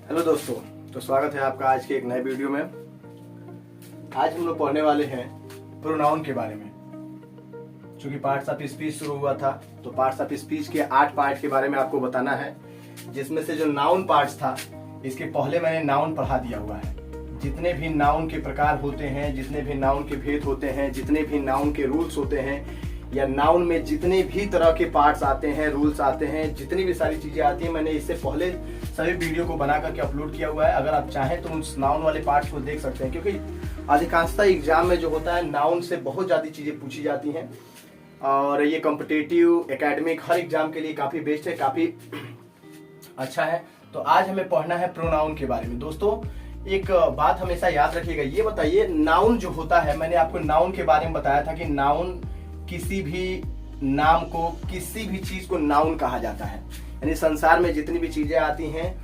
Hello दोस्तों, तो स्वागत है आपका आज के एक नए वीडियो में। आज हम लोग पढ़ने वाले हैं प्रोनाउन के बारे में। चूंकि पार्ट्स ऑफ स्पीच शुरू हुआ था तो पार्ट्स ऑफ स्पीच के 8 पार्ट के बारे में आपको बताना है, जिसमें से जो नाउन पार्ट्स था इसके पहले मैंने नाउन पढ़ा दिया हुआ है। जितने भी नाउन के प्रकार होते हैं, जितने भी नाउन के भेद होते हैं, जितने भी नाउन के रूल्स होते हैं, या नाउन में जितने भी तरह के पार्ट्स आते हैं, रूल्स आते हैं, जितनी भी सारी चीजें आती हैं, मैंने इससे पहले सभी वीडियो को बना करके अपलोड किया हुआ है। अगर आप चाहें तो उस नाउन वाले पार्ट्स को देख सकते हैं, क्योंकि अधिकांशतः एग्जाम में जो होता है नाउन से बहुत ज्यादा चीजें पूछी जाती हैं और ये कॉम्पिटिटिव, एकेडमिक, हर एग्जाम के लिए काफी बेस्ट है, काफी अच्छा है। तो आज हमें पढ़ना है प्रोनाउन के बारे में। दोस्तों, एक बात हमेशा याद रखिएगा, ये बताइए नाउन जो होता है, मैंने आपको नाउन के बारे में बताया था कि नाउन किसी भी नाम को, किसी भी चीज को नाउन कहा जाता है। यानी संसार में जितनी भी चीजें आती हैं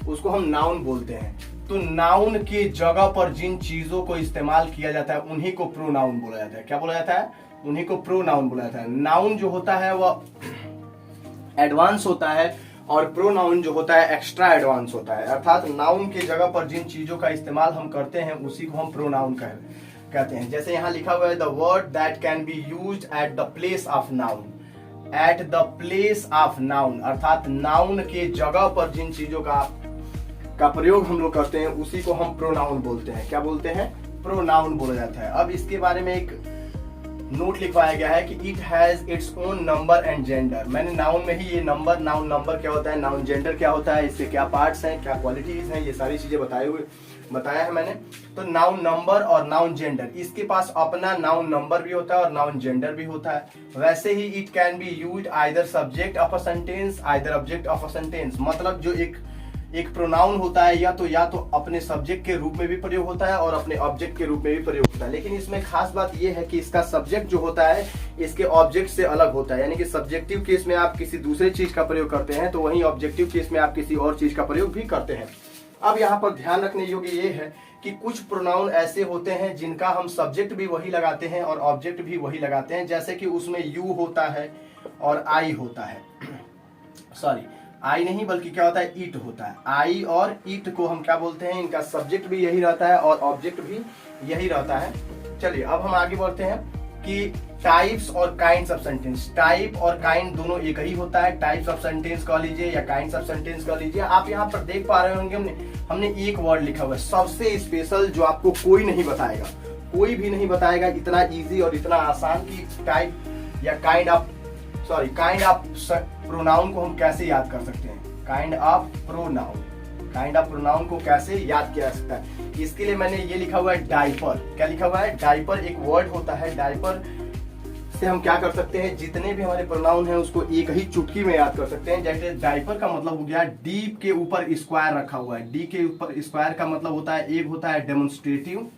उसको हम नाउन बोलते हैं। तो नाउन की जगह पर जिन चीजों को इस्तेमाल किया जाता है उन्हीं को प्रोनाउन बोला जाता है। क्या बोला जाता है? उन्हीं को प्रोनाउन बोला जाता है। नाउन जो होता है वह एडवांस होता है और प्रोनाउन जो होता है एक्स्ट्रा एडवांस होता है। अर्थात नाउन की जगह पर जिन चीजों का इस्तेमाल हम करते हैं उसी को हम प्रोनाउन कहते हैं। जैसे यहाँ लिखा हुआ है, the word that can be used at the place of noun. At the place of noun अर्थात नाउन के जगह पर जिन चीजों का प्रयोग हम लोग करते हैं उसी को हम प्रोनाउन बोलते हैं। क्या बोलते हैं? प्रोनाउन बोला जाता है। अब इसके बारे में एक नोट लिखवाया गया है कि it has its own number and gender. मैंने नाउन में ही ये नंबर, नाउन नंबर क्या होता है, नाउन जेंडर क्या होता है, इसके क्या पार्ट्स हैं, क्या क्वालिटीज हैं, ये सारी चीजें बताया है मैंने। तो नाउन नंबर और नाउन जेंडर, इसके पास अपना नाउन नंबर भी होता है और नाउन जेंडर भी होता है। वैसे ही it can be used either subject of a sentence either object of a sentence. मतलब जो एक प्रोनाउन होता है या तो अपने सब्जेक्ट के रूप में भी प्रयोग होता है और अपने ऑब्जेक्ट के रूप में भी प्रयोग होता है। लेकिन इसमें खास बात यह है कि इसका सब्जेक्ट जो होता है इसके ऑब्जेक्ट से अलग होता है। यानी कि सब्जेक्टिव केस में आप किसी दूसरे चीज का प्रयोग करते हैं तो वहीं ऑब्जेक्टिव केस में आप किसी और चीज का प्रयोग भी करते हैं। अब यहाँ पर ध्यान रखने योग्य ये है कि कुछ प्रोनाउन ऐसे होते हैं जिनका हम सब्जेक्ट भी वही लगाते हैं और ऑब्जेक्ट भी वही लगाते हैं। जैसे कि उसमें यू होता है और आई होता है। सॉरी, आई नहीं बल्कि क्या होता है, ईट होता है। आई और ईट को हम क्या बोलते हैं, इनका सब्जेक्ट भी यही रहता है और ऑब्जेक्ट भी यही रहता है। चलिए अब हम आगे बढ़ते हैं कि टाइप्स और काइंड्स ऑफ सेंटेंस। टाइप और काइंड दोनों एक ही होता है। टाइप्स ऑफ सेंटेंस कह लीजिए या काइंड्स ऑफ सेंटेंस कह लीजिए। आप यहाँ पर देख पा रहे होंगे हमने एक वर्ड लिखा हुआ है, सबसे स्पेशल, जो आपको कोई नहीं बताएगा, कोई भी नहीं बताएगा। इतना इजी और इतना आसान कि टाइप या काइंड ऑफ प्रोनाउन को हम कैसे याद कर सकते हैं। काइंड ऑफ प्रोनाउन को कैसे याद किया जा सकता है, इसके लिए मैंने ये लिखा हुआ है डायपर। क्या लिखा हुआ है? डायपर एक वर्ड होता है। डायपर से हम क्या कर सकते हैं, जितने भी हमारे प्रोनाउन हैं उसको एक ही चुटकी में याद कर सकते हैं। जैसे डायपर का मतलब हो गया डी के ऊपर स्क्वायर रखा हुआ है। डी के ऊपर स्क्वायर का मतलब होता है, एक होता है डेमोन्स्ट्रेटिव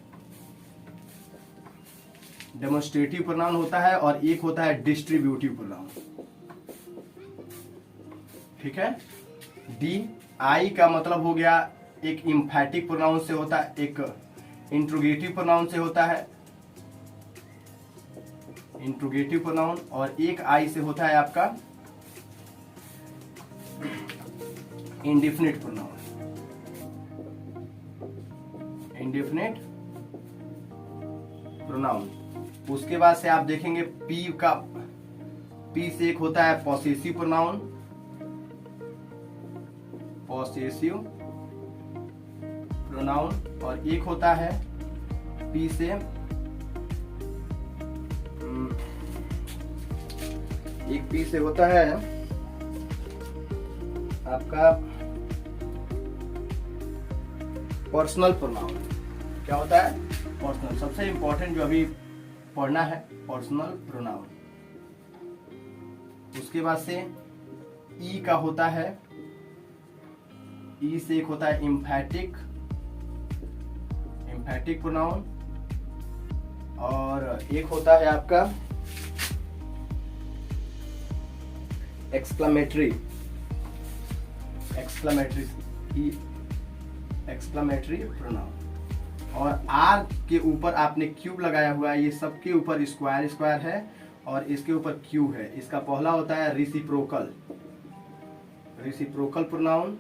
प्रोनाउन होता है और एक होता है डिस्ट्रीब्यूटिव प्रोनाउन। ठीक है। डी आई का मतलब हो गया एक इम्फैटिक प्रोनाउन से होता है, एक इंट्रोगेटिव प्रोनाउन से होता है, इंट्रोगेटिव प्रोनाउन, और एक आई से होता है आपका इंडेफिनिट प्रोनाउन। Indefinite pronoun. उसके बाद से आप देखेंगे पी से एक होता है पॉसेसिव प्रोनाउन, और एक होता है पी से होता है आपका पर्सनल प्रोनाउन। क्या होता है? पर्सनल। सबसे इंपॉर्टेंट जो अभी पढ़ना है, पर्सनल प्रोनाउन। उसके बाद से ई का होता है, ई से एक होता है इम्फैटिक प्रोनाउन, और एक होता है आपका एक्सक्लेमेटरी प्रोनाउन। और आर के ऊपर आपने क्यूब लगाया हुआ है, ये सबके ऊपर स्क्वायर है और इसके ऊपर क्यू है। इसका पहला होता है रिसिप्रोकल प्रोनाउन,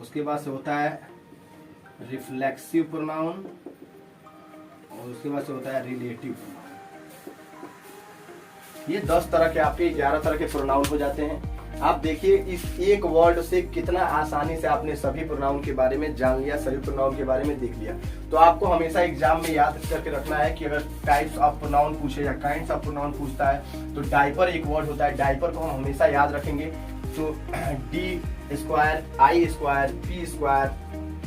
उसके बाद से होता है रिफ्लेक्सिव प्रोनाउन, और उसके बाद से होता है रिलेटिव प्रोनाउन। ये 10 तरह के आपके 11 तरह के प्रोनाउन हो जाते हैं। आप देखिए इस एक वर्ड से कितना आसानी से आपने सभी प्रोनाउन के बारे में जान लिया, सभी प्रोनाउन के बारे में देख लिया। तो आपको हमेशा एग्जाम में याद करके रखना है कि अगर टाइप्स ऑफ प्रोनाउन पूछे या काइंड्स ऑफ प्रोनाउन पूछता है तो डायपर एक वर्ड होता है, डायपर को हम हमेशा याद रखेंगे। तो डी स्क्वायर, आई square, P square,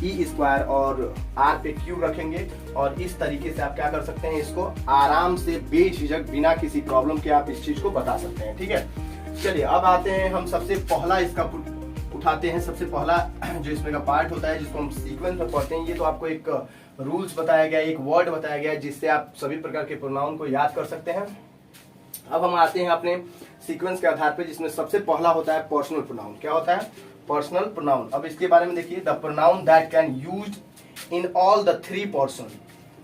E square और आर पे क्यू रखेंगे, और इस तरीके से आप क्या कर सकते हैं, इसको आराम से बेझिझक बिना किसी प्रॉब्लम के आप इस चीज को बता सकते हैं। ठीक है, चलिए अब आते हैं हम सबसे पहला इसका उठाते हैं। सबसे पहला जो इसमें का पार्ट होता है जिसको हम सीक्वेंस में पढ़ते हैं, ये तो आपको एक रूल्स बताया गया, एक वर्ड बताया गया जिससे आप सभी प्रकार के प्रोनाउन को याद कर सकते हैं। अब हम आते हैं अपने सीक्वेंस के आधार पे, जिसमें सबसे पहला होता है पर्सनल प्रोनाउन। क्या होता है? Personal pronoun. अब इसके बारे में देखिए, the pronoun that can used in all the 3 person,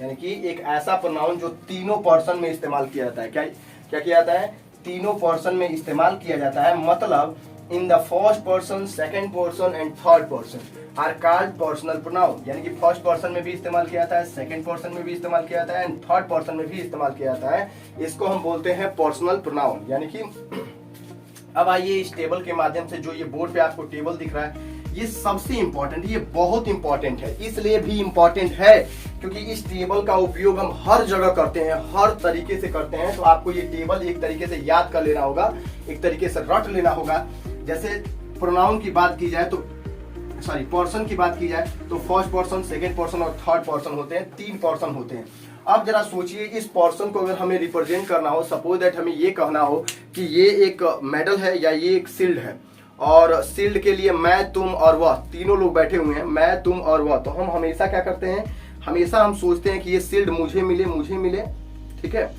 यानी कि एक ऐसा प्रोनाउन जो तीनों पर्सन में इस्तेमाल किया जाता है। क्या क्या किया जाता है? तीनों पर्सन में इस्तेमाल किया जाता है। मतलब in the first person, second person and third person are called personal pronoun, यानी कि फर्स्ट पर्सन में भी इस्तेमाल किया जाता है, सेकंड पर्सन में भी इस्तेमाल किया जाता है एंड थर्ड पर्सन में भी इस्तेमाल किया जाता है। इसको हम बोलते हैं पर्सनल प्रोनाउन। यानी कि अब आइए इस टेबल के माध्यम से, जो ये बोर्ड पे आपको टेबल दिख रहा है, ये सबसे इंपॉर्टेंट, ये बहुत इंपॉर्टेंट है। इसलिए भी इंपॉर्टेंट है क्योंकि इस टेबल का उपयोग हम हर जगह करते हैं, हर तरीके से करते हैं। तो आपको ये टेबल एक तरीके से याद कर लेना होगा, एक तरीके से रट लेना होगा। जैसे प्रोनाउन की बात की जाए तो पर्सन की बात की जाए तो फर्स्ट पर्सन, सेकंड पर्सन और थर्ड पर्सन होते हैं, 3 पर्सन होते हैं। अब जरा सोचिए, इस पर्सन को अगर हमें रिप्रेजेंट करना हो, सपोज दैट हमें ये कहना हो कि ये एक मेडल है या ये एक शील्ड है, और शील्ड के लिए मैं, तुम और वह, तीनों लोग बैठे हुए हैं, मैं, तुम और वह। तो हम हमेशा क्या करते हैं, हमेशा हम सोचते हैं कि ये शील्ड मुझे मिले, मुझे मिले। ठीक है,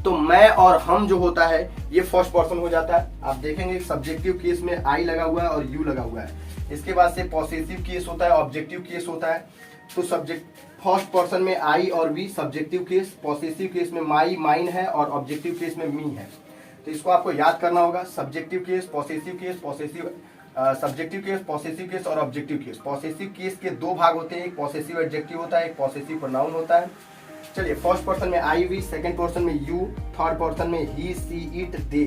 तो मैं और हम जो होता है ये फर्स्ट पर्सन हो जाता है। आप देखेंगे सब्जेक्टिव केस में आई लगा हुआ है और यू लगा हुआ है। इसके बाद से पॉसेसिव केस होता है, ऑब्जेक्टिव केस होता है। तो सब्जेक्ट फर्स्ट पर्सन में आई और we subjective case, possessive case में माई, माइन है, और ऑब्जेक्टिव केस में मी है। तो इसको आपको याद करना होगा, subjective case, possessive case, subjective case, possessive case और ऑब्जेक्टिव केस। पॉसेसिव केस के 2 भाग होते हैं, एक पॉसेसिव एडजेक्टिव होता है, एक पॉसेसिव प्रोनाउन होता है। चलिए, फर्स्ट पर्सन में आई वी, सेकंड पर्सन में यू, थर्ड पर्सन में ही, सी, इट, दे।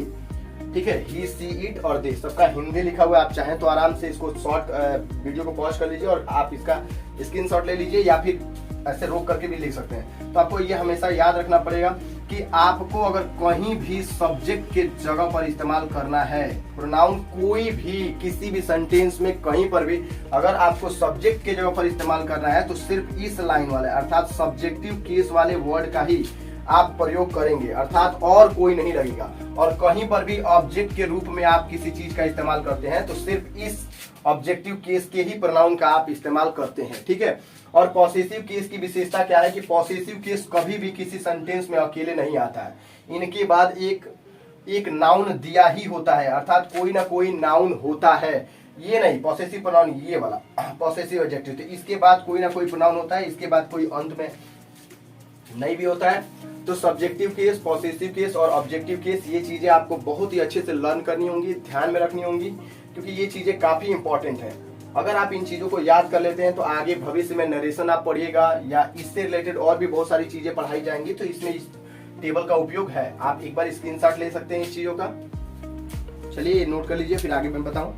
ठीक है, ही, सी, इट और दे सबका हिंदी लिखा हुआ है। आप चाहें तो आराम से इसको शॉर्ट वीडियो को पॉज कर लीजिए और आप इसका स्क्रीनशॉट ले लीजिए, या फिर ऐसे रोक करके भी लिख सकते हैं। तो आपको ये हमेशा याद रखना पड़ेगा कि आपको अगर कहीं भी सब्जेक्ट के जगह पर इस्तेमाल करना है प्रोनाउन, कोई भी किसी भी सेंटेंस में कहीं पर भी अगर आपको सब्जेक्ट के जगह पर इस्तेमाल करना है तो सिर्फ इस लाइन वाले अर्थात सब्जेक्टिव केस वाले वर्ड का ही आप प्रयोग करेंगे, अर्थात और कोई नहीं लगेगा। और कहीं पर भी ऑब्जेक्ट के रूप में आप किसी चीज का इस्तेमाल करते हैं तो सिर्फ इस ऑब्जेक्टिव केस के ही प्रोनाउन का आप इस्तेमाल करते हैं। ठीक है, और पॉसेसिव केस की विशेषता क्या है कि पॉसेसिव केस कभी भी किसी सेंटेंस में अकेले नहीं आता है, इनके बाद एक नाउन दिया ही होता है, अर्थात कोई ना कोई नाउन होता है। ये नहीं पॉसेसिव प्रोनाउन, ये वाला पॉसेसिव एडजेक्टिव, तो इसके बाद कोई ना कोई प्रोनाउन होता है, इसके बाद कोई अंत में नहीं भी होता है। तो सब्जेक्टिव केस, पॉसेसिव केस और ऑब्जेक्टिव केस, ये चीजें आपको बहुत ही अच्छे से लर्न करनी होंगी, ध्यान में रखनी होंगी, क्योंकि ये चीजें काफी इंपॉर्टेंट है। अगर आप इन चीजों को याद कर लेते हैं तो आगे भविष्य में नरेशन आप पढ़िएगा या इससे रिलेटेड और भी बहुत सारी चीजें पढ़ाई जाएंगी, तो इसमें इस टेबल का उपयोग है। आप एक बार स्क्रीनशॉट ले सकते हैं इस चीजों का। चलिए नोट कर लीजिए, फिर आगे मैं बताऊं।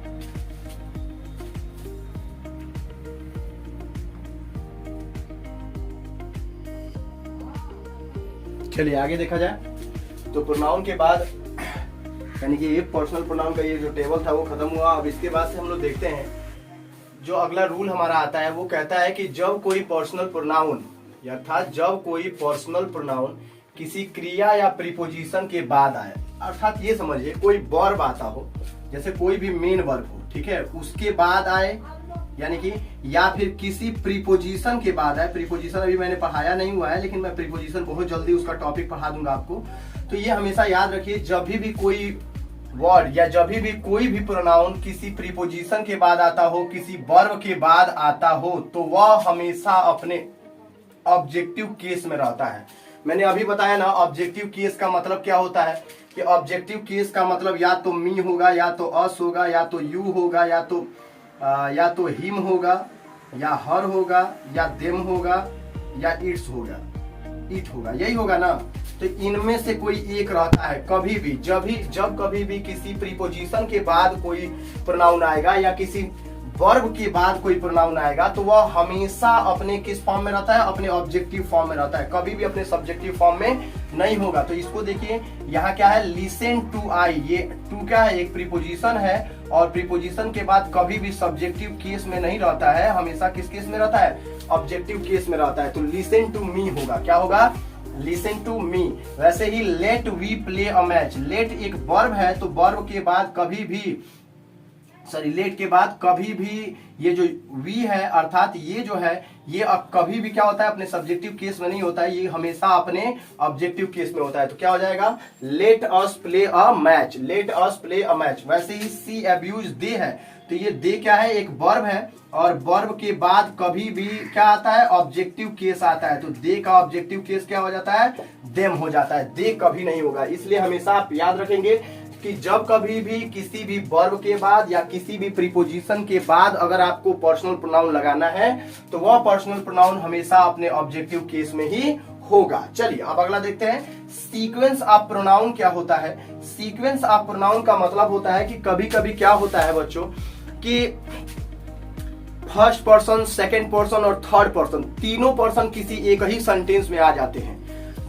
चलिए आगे देखा जाए तो प्रोनाउन के बाद यानी कि ये पर्सनल प्रोनाउन का ये जो टेबल था वो खत्म हुआ। अब इसके बाद से हम लोग देखते हैं जो अगला रूल हमारा आता है, वो कहता है कि जब कोई पर्सनल प्रोनाउन अर्थात जब कोई पर्सनल प्रोनाउन किसी क्रिया या प्रीपोजिशन के बाद आए, अर्थात ये समझिए कोई वर्ब आता हो, जैसे कोई भी मेन वर्ब हो, ठीक है, उसके बाद आए, यानी कि या फिर किसी प्रीपोजिशन के बाद आए। प्रीपोजिशन अभी मैंने पढ़ाया नहीं हुआ है, लेकिन मैं प्रीपोजिशन बहुत जल्दी उसका टॉपिक पढ़ा दूंगा आपको। तो ये हमेशा याद रखिए, जब भी कोई वर्ड या जब भी कोई भी प्रोनाउन किसी प्रीपोजिशन के बाद आता हो, किसी वर्ब के बाद आता हो, तो वह हमेशा अपने ऑब्जेक्टिव केस में रहता है। मैंने अभी बताया ना ऑब्जेक्टिव केस का मतलब क्या होता है, कि ऑब्जेक्टिव केस का मतलब या तो मी होगा, या तो अस होगा, या तो यू होगा, या तो या तो हिम होगा, या हर होगा, या देम होगा, या इट्स होगा, इट होगा, यही होगा ना। तो इनमें से कोई एक रहता है कभी भी, जब कभी भी किसी प्रीपोजिशन के बाद कोई प्रोनाउन आएगा या किसी वर्ब के बाद कोई प्रोनाउन आएगा तो वह हमेशा अपने किस फॉर्म में रहता है, अपने ऑब्जेक्टिव फॉर्म में रहता है, कभी भी अपने सब्जेक्टिव फॉर्म में नहीं होगा। तो इसको देखिए यहाँ क्या है, लिसन टू आई, ये टू क्या है, एक प्रीपोजिशन है और प्रीपोजिशन के बाद कभी भी सब्जेक्टिव केस में नहीं रहता है, हमेशा किस केस में रहता है, ऑब्जेक्टिव केस में रहता है। तो लिसन टू मी होगा, क्या होगा, लिसन टू मी। वैसे ही let we play a match, let एक वर्ब है तो वर्ब के बाद कभी भी, सॉरी लेट के बाद कभी भी ये जो वी है अर्थात ये जो है ये अब कभी भी क्या होता है, अपने सब्जेक्टिव केस में नहीं होता है, ये हमेशा अपने ऑब्जेक्टिव केस में होता है। तो क्या हो जाएगा, let us play a match, let us play a match. वैसे ही सी अब्यूज दे है तो ये दे क्या है, एक वर्ब है और वर्ब के बाद कभी भी क्या आता है, ऑब्जेक्टिव केस आता है। तो दे का ऑब्जेक्टिव केस क्या हो जाता है, देम हो जाता है, दे कभी नहीं होगा। इसलिए हमेशा आप याद रखेंगे कि जब कभी भी किसी भी वर्ब के बाद या किसी भी प्रीपोजिशन के बाद अगर आपको पर्सनल प्रोनाउन लगाना है तो वह पर्सनल प्रोनाउन हमेशा अपने ऑब्जेक्टिव केस में ही होगा। चलिए अब अगला देखते हैं, सीक्वेंस ऑफ प्रोनाउन क्या होता है। सीक्वेंस ऑफ प्रोनाउन का मतलब होता है कि कभी कभी क्या होता है बच्चों कि फर्स्ट पर्सन, सेकेंड पर्सन और थर्ड पर्सन, तीनों पर्सन किसी एक ही सेंटेंस में आ जाते हैं।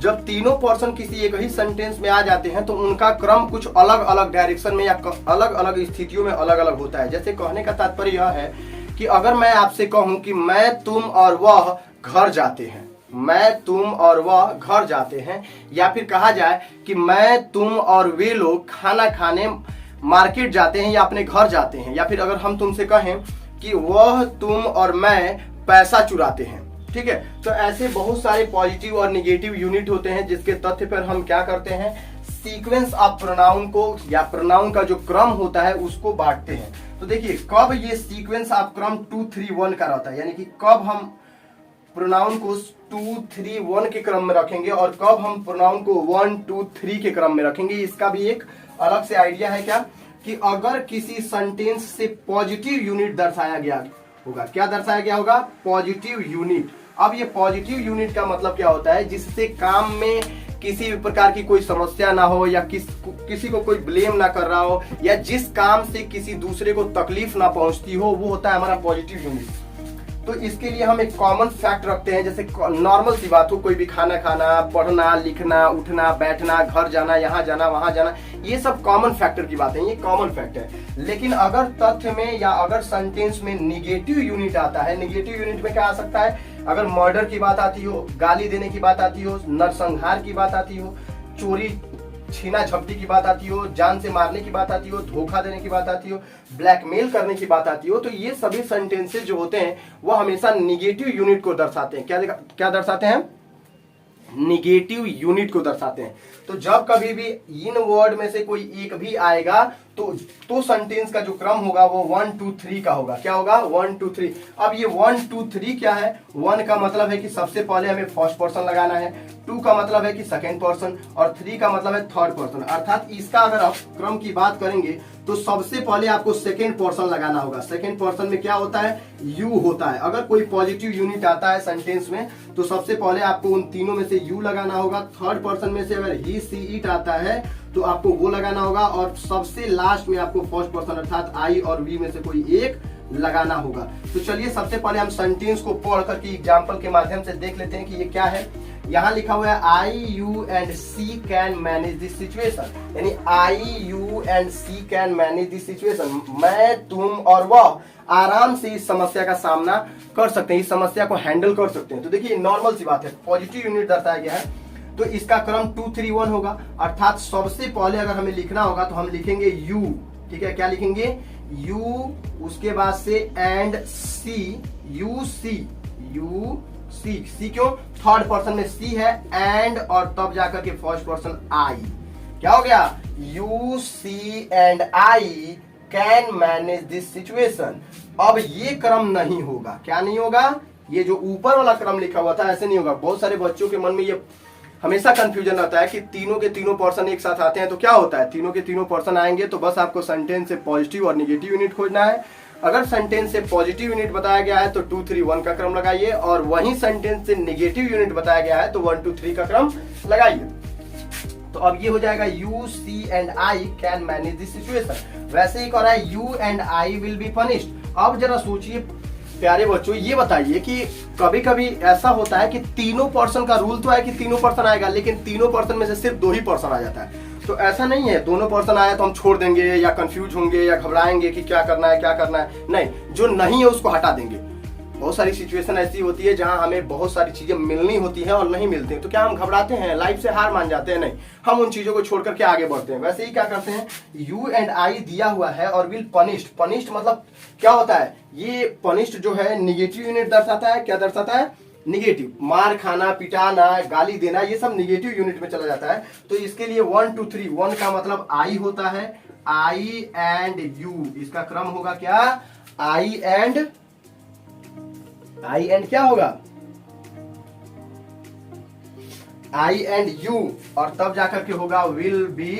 जब तीनों पर्सन किसी एक ही सेंटेंस में आ जाते हैं तो उनका क्रम कुछ अलग अलग डायरेक्शन में या अलग अलग स्थितियों में अलग अलग होता है। जैसे कहने का तात्पर्य यह है कि अगर मैं आपसे कहूं कि मैं, तुम और वह घर जाते हैं, मैं, तुम और वह घर जाते हैं, या फिर कहा जाए कि मैं, तुम और वे लोग खाना खाने मार्केट जाते हैं या अपने घर जाते हैं, या फिर अगर हम तुमसे कहें कि वह, तुम और मैं पैसा चुराते हैं, ठीक है। तो ऐसे बहुत सारे पॉजिटिव और निगेटिव यूनिट होते हैं जिसके तथ्य पर हम क्या करते हैं, सीक्वेंस ऑफ प्रोनाउन को या प्रोनाउन का जो क्रम होता है उसको बांटते हैं। तो देखिए कब ये सीक्वेंस ऑफ क्रम 2 3 1 का रहता है, यानी कि कब हम प्रोनाउन को 2 3 1 के क्रम में रखेंगे और कब हम प्रोनाउन को 1 2 3 के क्रम में रखेंगे। इसका भी एक अलग से आइडिया है क्या, कि अगर किसी सेंटेंस से पॉजिटिव यूनिट दर्शाया गया होगा, क्या दर्शाया गया होगा, पॉजिटिव यूनिट। अब ये पॉजिटिव यूनिट का मतलब क्या होता है, जिससे काम में किसी भी प्रकार की कोई समस्या ना हो या किसी को कोई ब्लेम ना कर रहा हो या जिस काम से किसी दूसरे को तकलीफ ना पहुंचती हो, वो होता है हमारा पॉजिटिव यूनिट। तो इसके लिए हम एक कॉमन फैक्ट रखते हैं, जैसे नॉर्मल सी बात हो, कोई भी खाना खाना, पढ़ना, लिखना, उठना, बैठना, घर जाना, यहाँ जाना, वहां जाना, ये सब कॉमन फैक्टर की बात है, ये कॉमन फैक्ट है। लेकिन अगर तथ्य में या अगर सेंटेंस में निगेटिव यूनिट आता है, निगेटिव यूनिट में क्या आ सकता है, अगर मर्डर की बात आती हो, गाली देने की बात आती हो, नरसंहार की बात आती हो, चोरी छीना झपटी की बात आती हो, जान से मारने की बात आती हो, धोखा देने की बात आती हो, ब्लैकमेल करने की बात आती हो, तो ये सभी सेंटेंसेस जो होते हैं वो हमेशा निगेटिव यूनिट को दर्शाते हैं। क्या दर्शाते हैं, निगेटिव यूनिट को दर्शाते हैं। तो जब कभी भी इन वर्ड में से कोई एक भी आएगा तो सेंटेंस का जो क्रम होगा वो 1 2 3 का होगा। क्या होगा, 1 2 3। अब ये 1 2 3 क्या है, 1 का मतलब है कि सबसे पहले हमें फर्स्ट पर्सन लगाना है, 2 का मतलब है कि सेकेंड पर्सन और 3 का मतलब है थर्ड पर्सन। अर्थात इसका अगर आप क्रम की बात करेंगे तो सबसे पहले आपको सेकेंड पर्सन लगाना होगा। सेकेंड पर्सन में क्या होता है, यू होता है। अगर कोई पॉजिटिव यूनिट आता है सेंटेंस में तो सबसे पहले आपको उन तीनों में से यू लगाना होगा। थर्ड पर्सन में से अगर ही सी इट आता है तो आपको वो लगाना होगा और सबसे लास्ट में आपको फर्स्ट पर्सन अर्थात आई और वी में से कोई एक लगाना होगा। तो चलिए सबसे पहले हम सेंटेंस को पढ़ करके एग्जाम्पल के माध्यम से देख लेते हैं कि ये क्या है। यहाँ लिखा हुआ है I you and she can manage this situation, यानी I you and she can manage this situation, मैं, तुम और वह आराम से इस समस्या का सामना कर सकते हैं, इस समस्या को हैंडल कर सकते हैं। तो देखिए नॉर्मल सी बात है, पॉजिटिव यूनिट दर्शाया गया है तो इसका क्रम 2 3 1 होगा। अर्थात सबसे पहले अगर हमें लिखना होगा तो हम लिखेंगे यू, ठीक है, क्या लिखेंगे, यू, उसके बाद से and she, you she, you she, she क्यों, थर्ड पर्सन में सी है, एंड और तब जाकर के फर्स्ट पर्सन आई। क्या हो गया, you she and I can manage this situation. अब ये क्रम नहीं होगा, क्या नहीं होगा, ये जो ऊपर वाला क्रम लिखा हुआ था ऐसे नहीं होगा। बहुत सारे बच्चों के मन में ये हमेशा कंफ्यूजन रहता है कि तीनों के तीनों पर्सन एक साथ आते हैं तो क्या होता है, तीनों के तीनों पर्सन आएंगे तो बस आपको सेंटेंस से पॉजिटिव और निगेटिव यूनिट खोजना है, अगर सेंटेंस से पॉजिटिव यूनिट बताया गया है तो 2 3 1 का क्रम लगाइए, और वही सेंटेंस से नेगेटिव यूनिट बताया गया है तो 1 2 3 का क्रम लगाइए। तो अब ये हो जाएगा you she and I can manage this situation. वैसे ही कह रहा है you and I will be punished. अब जरा सोचिए प्यारे बच्चों, ये बताइए कि कभी कभी ऐसा होता है कि तीनों पर्सन का रूल तो है कि तीनों पर्सन आएगा, लेकिन तीनों पर्सन में से सिर्फ 2 ही पर्सन आ जाता है। तो ऐसा नहीं है दोनों पर्सन आया तो हम छोड़ देंगे या कंफ्यूज होंगे या घबराएंगे कि क्या करना है क्या करना है, नहीं, जो नहीं है उसको हटा देंगे। बहुत सारी सिचुएशन ऐसी होती है जहां हमें बहुत सारी चीजें मिलनी होती हैं और नहीं मिलती हैं, तो क्या हम घबराते हैं, लाइफ से हार मान जाते हैं? नहीं, हम उन चीजों को छोड़ करके आगे बढ़ते हैं। वैसे ही क्या करते हैं, यू एंड आई दिया हुआ है और विल पनिश्ड। पनिश्ड मतलब क्या होता है, ये पनिश्ड जो है निगेटिव यूनिट दर्शाता है। क्या दर्शाता है? निगेटिव। मार खाना, पिटाना, गाली देना, ये सब निगेटिव यूनिट में चला जाता है। तो इसके लिए 1 2 3, 1 का मतलब आई होता है, आई एंड यू। इसका क्रम होगा क्या? आई एंड क्या होगा? आई एंड यू, और तब जाकर के होगा will be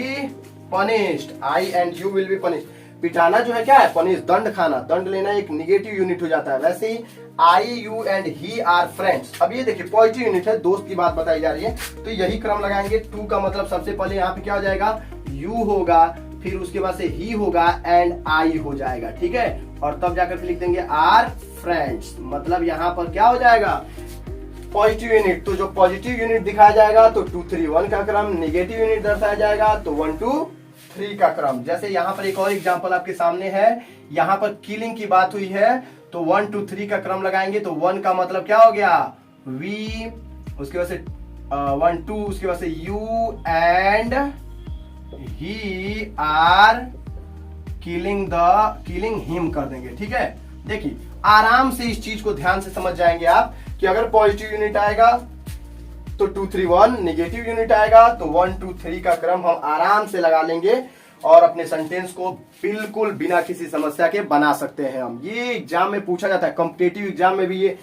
punished. I and you will be punished. पिटाना जो है क्या है? पनिश, दंड खाना, दंड लेना एक निगेटिव यूनिट हो जाता है। वैसे ही I you and he are friends. अब ये देखिए पॉजिटिव यूनिट है, दोस्त की बात बताई जा रही है, तो यही क्रम लगाएंगे। 2 का मतलब सबसे पहले यहाँ पे क्या हो जाएगा? यू होगा, फिर उसके बाद से ही होगा एंड आई हो जाएगा, ठीक है, और तब जाकर के लिख देंगे आर फ्रेंड्स। मतलब यहाँ पर क्या हो जाएगा? Positive unit. तो जो पॉजिटिव यूनिट दिखाया जाएगा तो 2 3 1 का क्रम, नेगेटिव यूनिट दर्शाया जाएगा तो 1 2 3 का क्रम। जैसे यहाँ पर एक और एग्जांपल आपके सामने है, यहाँ पर किलिंग की बात हुई है तो 1 2 3 का क्रम लगाएंगे। तो 1 का मतलब क्या हो गया? वी, उसके बाद से 1 2, उसके बाद से you and he are killing him कर देंगे, ठीक है। देखिए आराम से इस चीज को ध्यान से समझ जाएंगे आप कि अगर पॉजिटिव यूनिट आएगा तो 2 3 1, नेगेटिव यूनिट आएगा तो 1 2 3 का क्रम हम आराम से लगा लेंगे और अपने सेंटेंस को बिल्कुल बिना किसी समस्या के बना सकते हैं हम। ये एग्जाम में पूछा जाता है, कॉम्पिटिटिव एग्जाम में भी ये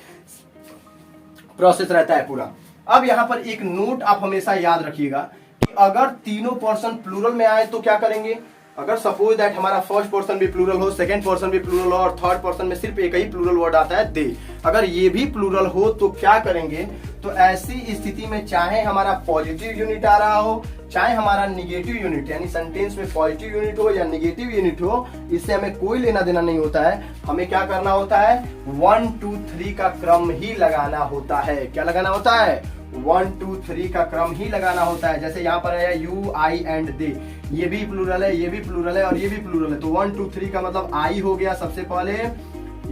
प्रोसेस रहता है पूरा। अब यहाँ पर एक नोट आप हमेशा याद रखिएगा कि अगर तीनों पर्सन प्लूरल में आए तो क्या करेंगे। अगर सपोज दैट हमारा फर्स्ट पर्सन भी प्लूरल हो, सेकंड पर्सन भी प्लूरल हो और थर्ड पर्सन में सिर्फ एक ही प्लूरल वर्ड आता है दे, अगर ये भी प्लूरल हो तो क्या करेंगे। तो ऐसी स्थिति में चाहे हमारा पॉजिटिव यूनिट आ रहा हो, चाहे हमारा निगेटिव यूनिट, यानी सेंटेंस में पॉजिटिव यूनिट हो या निगेटिव यूनिट हो, इससे हमें कोई लेना देना नहीं होता है। हमें क्या करना होता है? 1 2 3 का क्रम ही लगाना होता है। क्या लगाना होता है? 1 2 3 का क्रम ही लगाना होता है। जैसे यहाँ पर है यू आई एंड दे, ये भी प्लूरल है, ये भी प्लूरल है और ये भी प्लूरल है। तो 1 2 3 का मतलब आई हो गया सबसे पहले,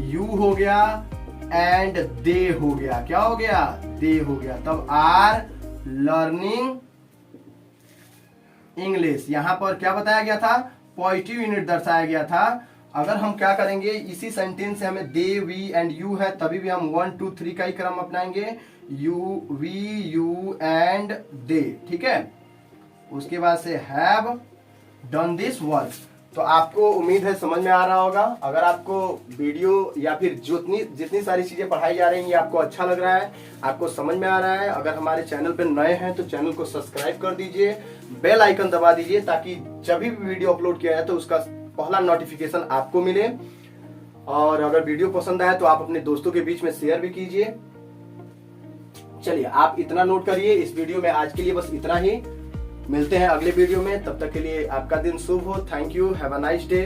यू हो गया एंड दे हो गया। क्या हो गया? दे हो गया। तब आर लर्निंग इंग्लिश। यहां पर क्या बताया गया था? पॉजिटिव यूनिट दर्शाया गया था। अगर हम क्या करेंगे, इसी सेंटेंस से हमें दे वी एंड यू है, तभी भी हम 1 2 3 का ही क्रम अपनाएंगे, you we you and they, ठीक है। उसके बाद से हैव डन दिस वर्क। तो आपको उम्मीद है समझ में आ रहा होगा। अगर आपको वीडियो या फिर जितनी सारी चीजें पढ़ाई जा रही हैं ये आपको अच्छा लग रहा है, आपको समझ में आ रहा है, अगर हमारे चैनल पर नए हैं तो चैनल को सब्सक्राइब कर दीजिए, बेल आइकन दबा दीजिए ताकि जब भी वीडियो अपलोड किया है तो उसका पहला नोटिफिकेशन आपको मिले। और अगर वीडियो पसंद आए तो आप अपने दोस्तों के बीच में शेयर भी कीजिए। चलिए आप इतना नोट करिए इस वीडियो में। आज के लिए बस इतना ही, मिलते हैं अगले वीडियो में। तब तक के लिए आपका दिन शुभ हो। Thank you, have a nice day.